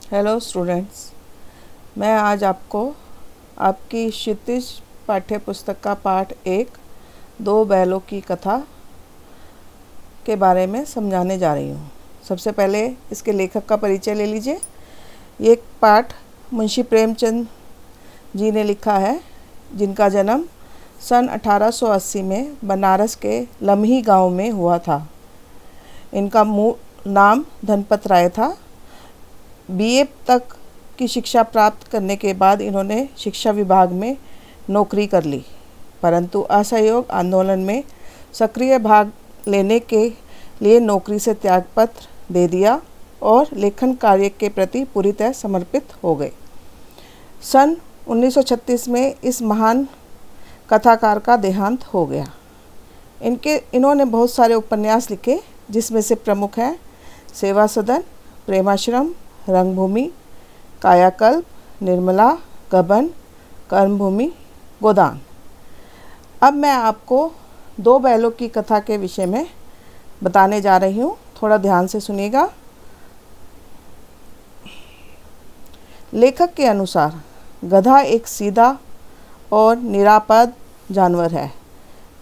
Hello students, मैं आज आपको आपकी क्षितिज पाठ्य पुस्तक का पाठ 1 दो बैलों की कथा के बारे में समझाने जा रही हूँ। सबसे पहले इसके लेखक का परिचय ले लीजिए। ये पाठ मुंशी प्रेमचंद जी ने लिखा है, जिनका जन्म सन 1880 में बनारस के लम्ही गांव में हुआ था। इनका मूल नाम धनपत राय था। बीए तक की शिक्षा प्राप्त करने के बाद इन्होंने शिक्षा विभाग में नौकरी कर ली, परंतु असहयोग आंदोलन में सक्रिय भाग लेने के लिए नौकरी से त्यागपत्र दे दिया और लेखन कार्य के प्रति पूरी तरह समर्पित हो गए। सन 1936 में इस महान कथाकार का देहांत हो गया। इन्होंने बहुत सारे उपन्यास लिखे, जिसमें से प्रमुख हैं सेवा सदन, प्रेमाश्रम, रंगभूमि, कायाकल्प, निर्मला, गबन, कर्मभूमि, गोदान। अब मैं आपको दो बैलों की कथा के विषय में बताने जा रही हूँ। थोड़ा ध्यान से सुनिएगा। लेखक के अनुसार गधा एक सीधा और निरापद जानवर है।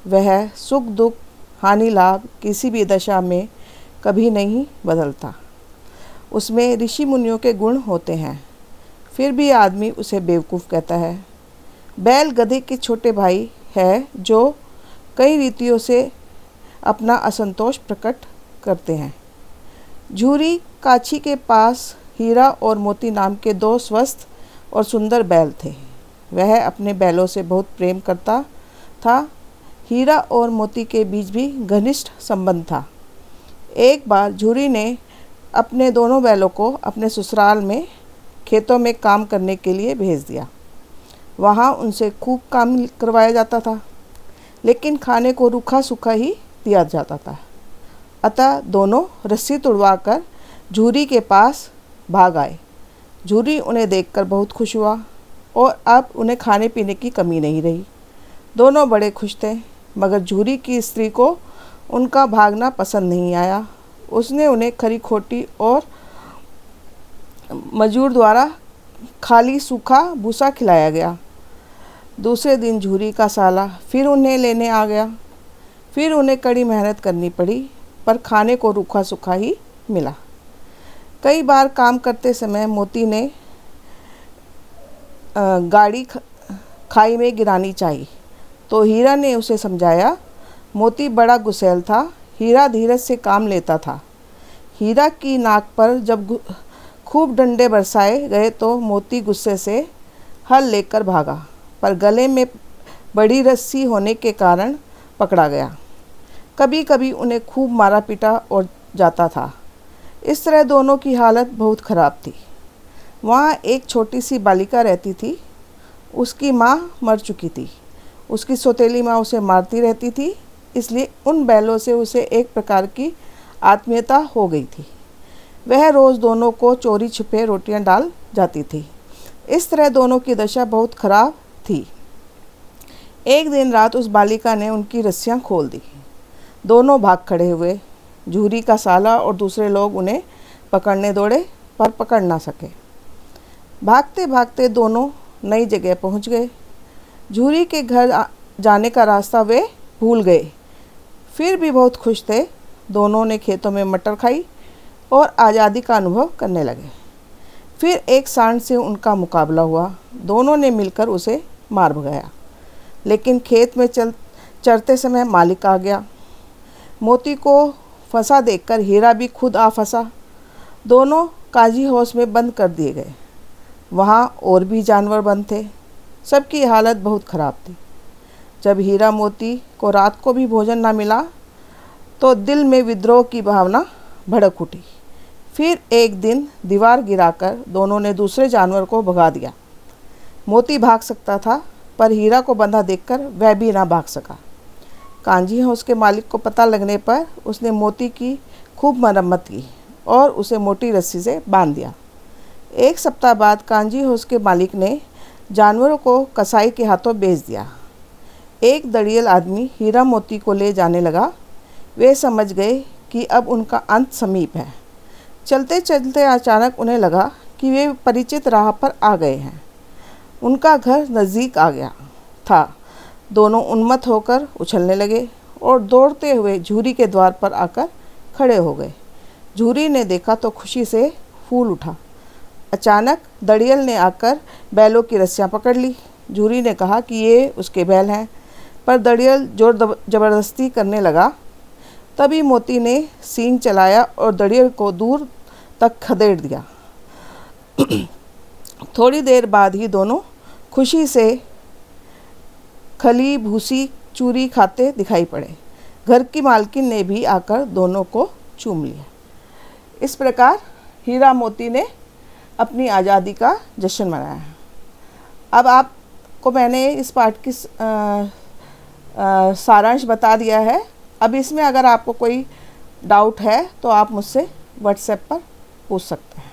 वह सुख दुख हानि लाभ किसी भी दशा में कभी नहीं बदलता। उसमें ऋषि मुनियों के गुण होते हैं, फिर भी आदमी उसे बेवकूफ़ कहता है। बैल गधे के छोटे भाई है, जो कई रीतियों से अपना असंतोष प्रकट करते हैं। झूरी काछी के पास हीरा और मोती नाम के दो स्वस्थ और सुंदर बैल थे। वह अपने बैलों से बहुत प्रेम करता था। हीरा और मोती के बीच भी घनिष्ठ संबंध था। एक बार झूरी ने अपने दोनों बैलों को अपने ससुराल में खेतों में काम करने के लिए भेज दिया। वहाँ उनसे खूब काम करवाया जाता था, लेकिन खाने को रूखा सूखा ही दिया जाता था। अतः दोनों रस्सी तुड़वाकर झूरी के पास भाग आए। झूरी उन्हें देखकर बहुत खुश हुआ और अब उन्हें खाने पीने की कमी नहीं रही। दोनों बड़े खुश थे, मगर झूरी की स्त्री को उनका भागना पसंद नहीं आया। उसने उन्हें खरी खोटी और मजूर द्वारा खाली सूखा भूसा खिलाया गया। दूसरे दिन झूरी का साला फिर उन्हें लेने आ गया। फिर उन्हें कड़ी मेहनत करनी पड़ी, पर खाने को रूखा सूखा ही मिला। कई बार काम करते समय मोती ने गाड़ी खाई में गिरानी चाहिए, तो हीरा ने उसे समझाया। मोती बड़ा गुस्सैल था। हीरा धीरज से काम लेता था। हीरा की नाक पर जब खूब डंडे बरसाए गए तो मोती गुस्से से हल लेकर भागा, पर गले में बड़ी रस्सी होने के कारण पकड़ा गया। कभी कभी उन्हें खूब मारा पीटा और जाता था। इस तरह दोनों की हालत बहुत ख़राब थी। वहाँ एक छोटी सी बालिका रहती थी। उसकी माँ मर चुकी थी। उसकी सौतेली माँ उसे मारती रहती थी, इसलिए उन बैलों से उसे एक प्रकार की आत्मीयता हो गई थी। वह रोज़ दोनों को चोरी छुपे रोटियां डाल जाती थी। इस तरह दोनों की दशा बहुत खराब थी। एक दिन रात उस बालिका ने उनकी रस्सियां खोल दी। दोनों भाग खड़े हुए। झूरी का साला और दूसरे लोग उन्हें पकड़ने दौड़े, पर पकड़ ना सके। भागते भागते दोनों नई जगह पहुंच गए। झूरी के घर जाने का रास्ता वे भूल गए। फिर भी बहुत खुश थे। दोनों ने खेतों में मटर खाई और आज़ादी का अनुभव करने लगे। फिर एक सांड से उनका मुकाबला हुआ। दोनों ने मिलकर उसे मार भगाया, लेकिन खेत में चरते समय मालिक आ गया। मोती को फंसा देखकर हीरा भी खुद आ फंसा। दोनों काजी हाउस में बंद कर दिए गए। वहाँ और भी जानवर बंद थे। सबकी हालत बहुत ख़राब थी। जब हीरा मोती को रात को भी भोजन न मिला, तो दिल में विद्रोह की भावना भड़क उठी। फिर एक दिन दीवार गिराकर दोनों ने दूसरे जानवर को भगा दिया। मोती भाग सकता था, पर हीरा को बंधा देखकर वह भी ना भाग सका। कांजी हाउस के मालिक को पता लगने पर उसने मोती की खूब मरम्मत की और उसे मोटी रस्सी से बांध दिया। एक सप्ताह बाद कांजी हाउस के मालिक ने जानवरों को कसाई के हाथों बेच दिया। एक दड़ियल आदमी हीरा मोती को ले जाने लगा। वे समझ गए कि अब उनका अंत समीप है। चलते चलते अचानक उन्हें लगा कि वे परिचित राह पर आ गए हैं। उनका घर नज़दीक आ गया था। दोनों उन्मत्त होकर उछलने लगे और दौड़ते हुए झूरी के द्वार पर आकर खड़े हो गए। झूरी ने देखा तो खुशी से फूल उठा। अचानक दड़ियल ने आकर बैलों की रस्सियाँ पकड़ ली। झूरी ने कहा कि ये उसके बैल हैं, पर दड़ियल जोर ज़बरदस्ती करने लगा। तभी मोती ने सींग चलाया और दड़ियल को दूर तक खदेड़ दिया। थोड़ी देर बाद ही दोनों खुशी से खली भूसी चूरी खाते दिखाई पड़े। घर की मालकिन ने भी आकर दोनों को चूम लिया। इस प्रकार हीरा मोती ने अपनी आज़ादी का जश्न मनाया। अब आपको मैंने इस पाठ की सारांश बता दिया है। अब इसमें अगर आपको कोई डाउट है तो आप मुझसे व्हाट्सएप पर पूछ सकते हैं।